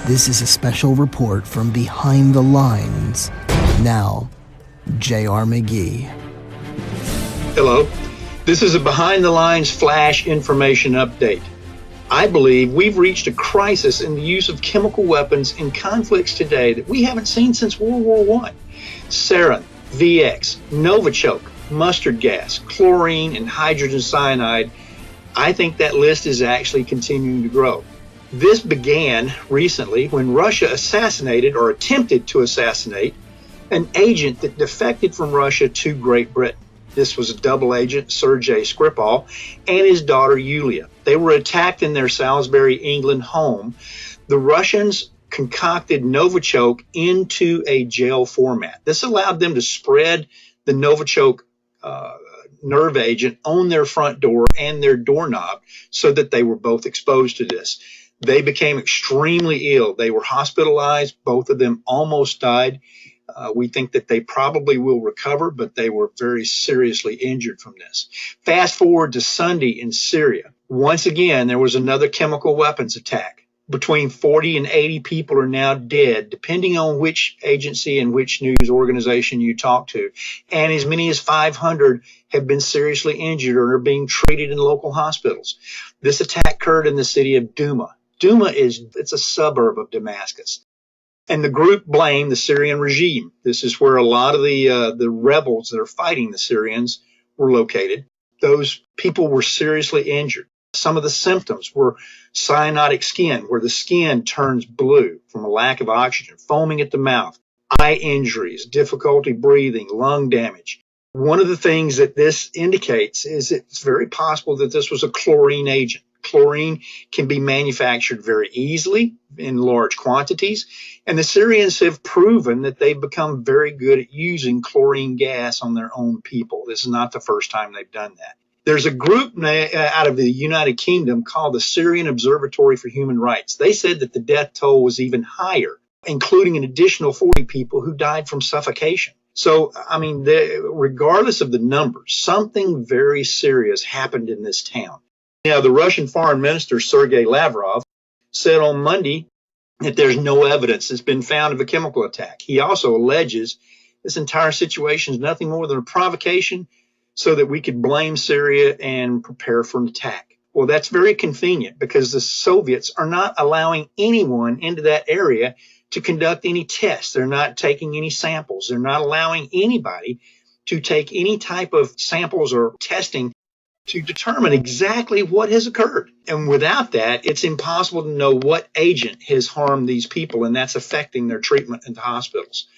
This is a special report from Behind the Lines. Now, J.R. McGee. Hello. This is a Behind the Lines flash information update. I believe we've reached a crisis in the use of chemical weapons in conflicts today that we haven't seen since World War I. Sarin, VX, Novichok, mustard gas, chlorine, and hydrogen cyanide. I think that list is actually continuing to grow. This began recently when Russia assassinated or attempted to assassinate an agent that defected from Russia to Great Britain. This was a double agent, Sergei Skripal, and his daughter Yulia. They were attacked in their Salisbury, England home. The Russians concocted Novichok into a gel format. This allowed them to spread the Novichok nerve agent on their front door and their doorknob so that they were both exposed to this. They became extremely ill. They were hospitalized. Both of them almost died. We think that they probably will recover, but they were very seriously injured from this. Fast forward to Sunday in Syria. Once again, there was another chemical weapons attack. Between 40 and 80 people are now dead, depending on which agency and which news organization you talk to. And as many as 500 have been seriously injured or are being treated in local hospitals. This attack occurred in the city of Douma. Douma it's a suburb of Damascus. And the group blamed the Syrian regime. This is where a lot of the rebels that are fighting the Syrians were located. Those people were seriously injured. Some of the symptoms were cyanotic skin, where the skin turns blue from a lack of oxygen, foaming at the mouth, eye injuries, difficulty breathing, lung damage. One of the things that this indicates is it's very possible that this was a chlorine agent. Chlorine can be manufactured very easily in large quantities, and the Syrians have proven that they've become very good at using chlorine gas on their own people. This is not the first time they've done that. There's a group out of the United Kingdom called the Syrian Observatory for Human Rights. They said that the death toll was even higher, including an additional 40 people who died from suffocation. So, regardless of the numbers, something very serious happened in this town. Now, the Russian Foreign Minister, Sergei Lavrov, said on Monday that there's no evidence that's been found of a chemical attack. He also alleges this entire situation is nothing more than a provocation so that we could blame Syria and prepare for an attack. Well, that's very convenient because the Soviets are not allowing anyone into that area to conduct any tests. They're not taking any samples. They're not allowing anybody to take any type of samples or testing to determine exactly what has occurred. And without that, it's impossible to know what agent has harmed these people, and that's affecting their treatment in the hospitals.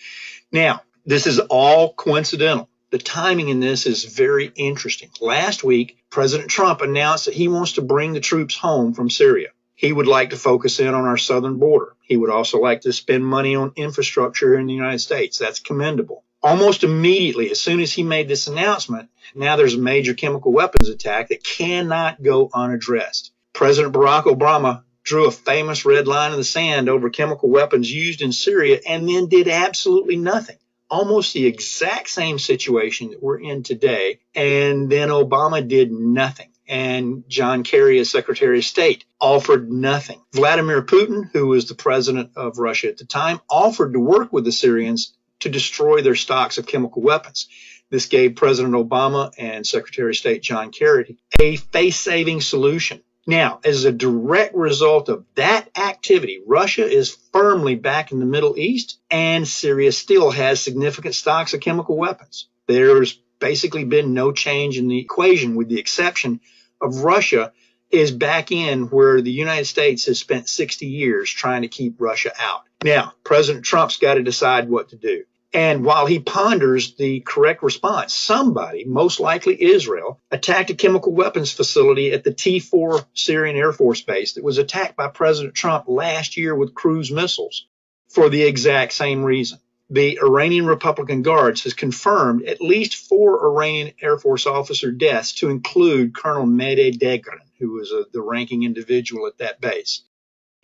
Now, this is all coincidental. The timing in this is very interesting. Last week, President Trump announced that he wants to bring the troops home from Syria. He would like to focus in on our southern border. He would also like to spend money on infrastructure here in the United States. That's commendable. Almost immediately, as soon as he made this announcement, now there's a major chemical weapons attack that cannot go unaddressed. President Barack Obama drew a famous red line in the sand over chemical weapons used in Syria and then did absolutely nothing. Almost the exact same situation that we're in today. And then Obama did nothing. And John Kerry, as Secretary of State, offered nothing. Vladimir Putin, who was the president of Russia at the time, offered to work with the Syrians to destroy their stocks of chemical weapons. This gave President Obama and Secretary of State John Kerry a face-saving solution. Now, as a direct result of that activity, Russia is firmly back in the Middle East, and Syria still has significant stocks of chemical weapons. There's basically been no change in the equation, with the exception of Russia is back in where the United States has spent 60 years trying to keep Russia out. Now, President Trump's got to decide what to do. And while he ponders the correct response, somebody, most likely Israel, attacked a chemical weapons facility at the T4 Syrian Air Force Base that was attacked by President Trump last year with cruise missiles for the exact same reason. The Iranian Republican Guards has confirmed at least 4 Iranian Air Force officer deaths, to include Colonel Mehdi Degran, who was the ranking individual at that base.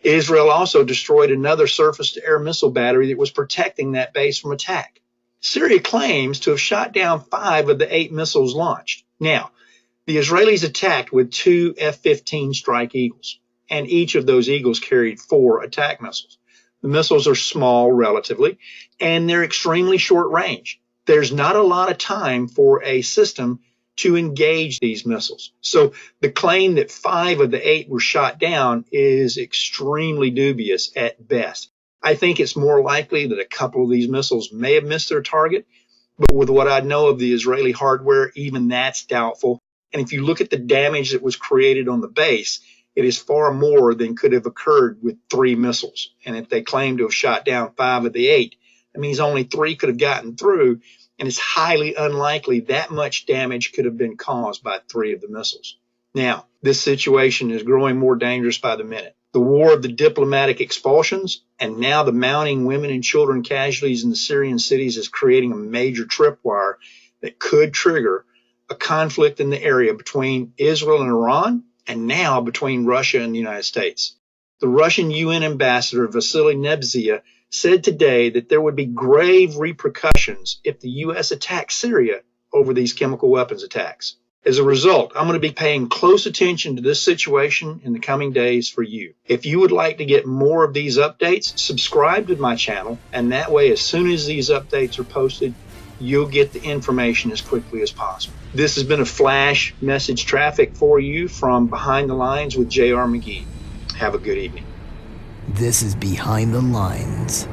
Israel also destroyed another surface-to-air missile battery that was protecting that base from attack. Syria claims to have shot down 5 of the 8 missiles launched. Now, the Israelis attacked with 2 F-15 Strike Eagles, and each of those Eagles carried 4 attack missiles. The missiles are small relatively, and they're extremely short range. There's not a lot of time for a system to engage these missiles. So the claim that 5 of the 8 were shot down is extremely dubious at best. I think it's more likely that a couple of these missiles may have missed their target, but with what I know of the Israeli hardware, even that's doubtful. And if you look at the damage that was created on the base, it is far more than could have occurred with 3 missiles. And if they claim to have shot down 5 of the 8, that means only 3 could have gotten through. And it's highly unlikely that much damage could have been caused by 3 of the missiles. Now, this situation is growing more dangerous by the minute. The war of the diplomatic expulsions and now the mounting women and children casualties in the Syrian cities is creating a major tripwire that could trigger a conflict in the area between Israel and Iran, and now between Russia and the United States. The Russian UN ambassador Vasily Nebzia said today that there would be grave repercussions if the U.S. attacked Syria over these chemical weapons attacks. As a result, I'm going to be paying close attention to this situation in the coming days for you. If you would like to get more of these updates, subscribe to my channel, and that way, as soon as these updates are posted, you'll get the information as quickly as possible. This has been a flash message traffic for you from Behind the Lines with J.R. McGee. Have a good evening. This is Behind the Lines.